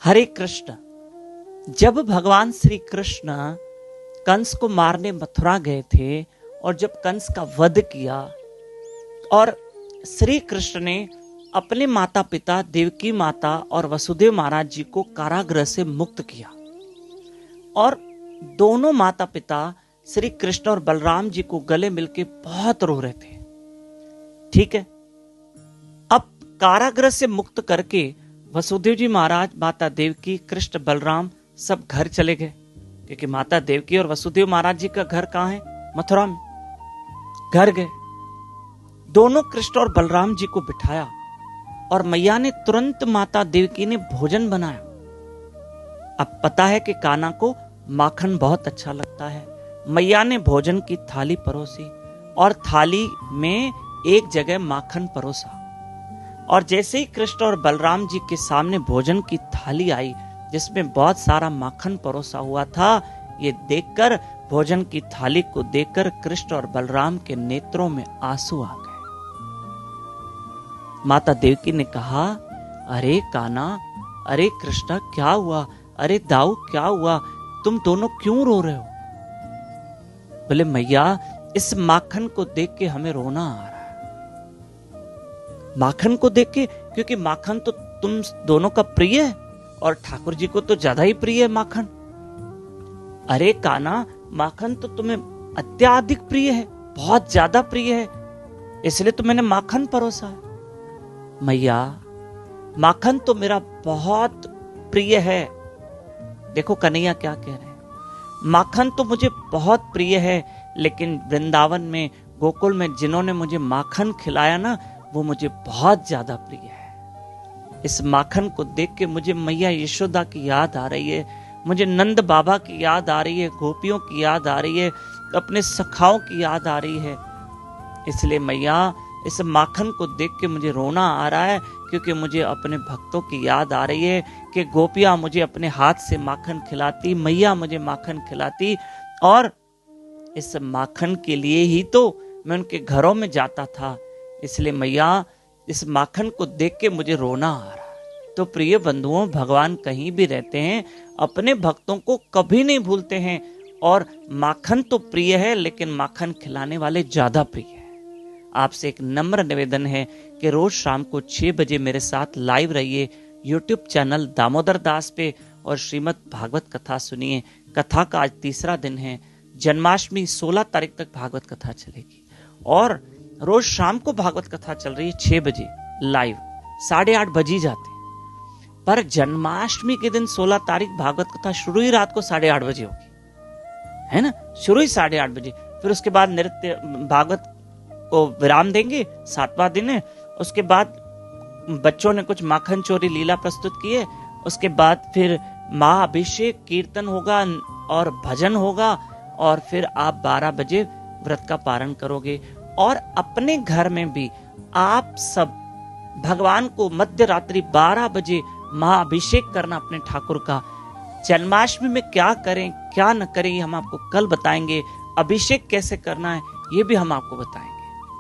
हरे कृष्ण। जब भगवान श्री कृष्ण कंस को मारने मथुरा गए थे और जब कंस का वध किया और श्री कृष्ण ने अपने माता पिता देवकी माता और वसुदेव महाराज जी को कारागृह से मुक्त किया और दोनों माता पिता श्री कृष्ण और बलराम जी को गले मिलके बहुत रो रहे थे। ठीक है, अब कारागृह से मुक्त करके वसुदेव जी महाराज, माता देवकी, कृष्ण, बलराम सब घर चले गए, क्योंकि माता देवकी और वसुदेव महाराज जी का घर कहाँ है? मथुरा में। घर गए, दोनों कृष्ण और बलराम जी को बिठाया और मैया ने तुरंत माता देवकी ने भोजन बनाया। अब पता है कि कान्हा को माखन बहुत अच्छा लगता है। मैया ने भोजन की थाली परोसी और थाली में एक जगह माखन परोसा और जैसे ही कृष्ण और बलराम जी के सामने भोजन की थाली आई जिसमें बहुत सारा माखन परोसा हुआ था, ये देखकर, भोजन की थाली को देखकर कृष्ण और बलराम के नेत्रों में आंसू आ गए। माता देवकी ने कहा, अरे कान्हा, अरे कृष्णा, क्या हुआ? अरे दाऊ, क्या हुआ? तुम दोनों क्यों रो रहे हो? बोले मैया, इस माखन को देख के हमें रोना आ रहा है। माखन को देख के, क्योंकि माखन तो तुम दोनों का प्रिय है और ठाकुर जी को तो ज्यादा ही प्रिय है माखन। अरे कान्हा, माखन तो तुम्हें अत्याधिक प्रिय है, बहुत ज्यादा प्रिय है, इसलिए तो मैंने माखन परोसा है। मैया, माखन तो मेरा बहुत प्रिय है। देखो कन्हैया क्या कह रहे हैं, माखन तो मुझे बहुत प्रिय है, लेकिन वृंदावन में, गोकुल में जिन्होंने मुझे माखन खिलाया ना, वो मुझे बहुत ज्यादा प्रिय है। इस माखन को देख के मुझे मैया यशोदा की याद आ रही है, मुझे नंद बाबा की याद आ रही है, गोपियों की याद आ रही है, अपने सखाओं की याद आ रही है। इसलिए मैया, इस माखन को देख के मुझे रोना आ रहा है, क्योंकि मुझे अपने भक्तों की याद आ रही है कि गोपियां मुझे अपने हाथ से माखन खिलाती, मैया मुझे माखन खिलाती और इस माखन के लिए ही तो मैं उनके घरों में जाता था। इसलिए मैया, इस माखन को देख के मुझे रोना आ रहा है। तो प्रिय बंधुओं, भगवान कहीं भी रहते हैं, अपने भक्तों को कभी नहीं भूलते हैं और माखन तो प्रिय है, लेकिन माखन खिलाने वाले ज्यादा प्रिय है। आपसे एक नम्र निवेदन है कि रोज शाम को 6 बजे मेरे साथ लाइव रहिए YouTube चैनल दामोदर दास पे और श्रीमद् भागवत कथा सुनिए। कथा का आज तीसरा दिन है। जन्माष्टमी 16 तारीख तक भागवत कथा चलेगी और रोज शाम को भागवत कथा चल रही है 6 बजे लाइव, 8:30 बजी जाते हैं। पर जन्माष्टमी के दिन 16 तारीख भागवत कथा शुरू ही रात को 8:30 बजे होगी, है ना? शुरू ही 8:30 बजे। फिर उसके बाद नृत्य, भागवत को विराम देंगे, 7वां दिन है। उसके बाद बच्चों ने कुछ माखन चोरी लीला प्रस्तुत की है। उसके बाद फिर महाअभिषेक कीर्तन होगा और भजन होगा और फिर आप 12 बजे व्रत का पारण करोगे। और अपने घर में भी आप सब भगवान को मध्य रात्रि 12 बजे महाअभिषेक करना अपने ठाकुर का। जन्माष्टमी में क्या करें क्या न करें ये हम आपको कल बताएंगे। अभिषेक कैसे करना है ये भी हम आपको बताएंगे।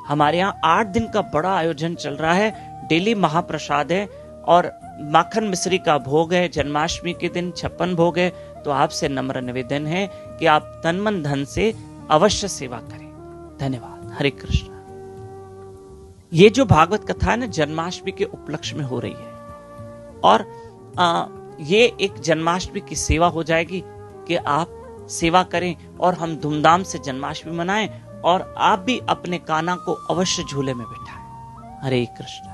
हमारे यहाँ 8 दिन का बड़ा आयोजन चल रहा है। डेली महाप्रसाद है और माखन मिश्री का भोग है। जन्माष्टमी के दिन 56 भोग है। तो आपसे नम्र निवेदन है कि आप तन मन धन से अवश्य सेवा करें। धन्यवाद। हरे कृष्ण। ये जो भागवत कथा है ना, जन्माष्टमी के उपलक्ष्य में हो रही है और ये एक जन्माष्टमी की सेवा हो जाएगी कि आप सेवा करें और हम धूमधाम से जन्माष्टमी मनाएं और आप भी अपने कान्हा को अवश्य झूले में बिठाएं। हरे कृष्ण।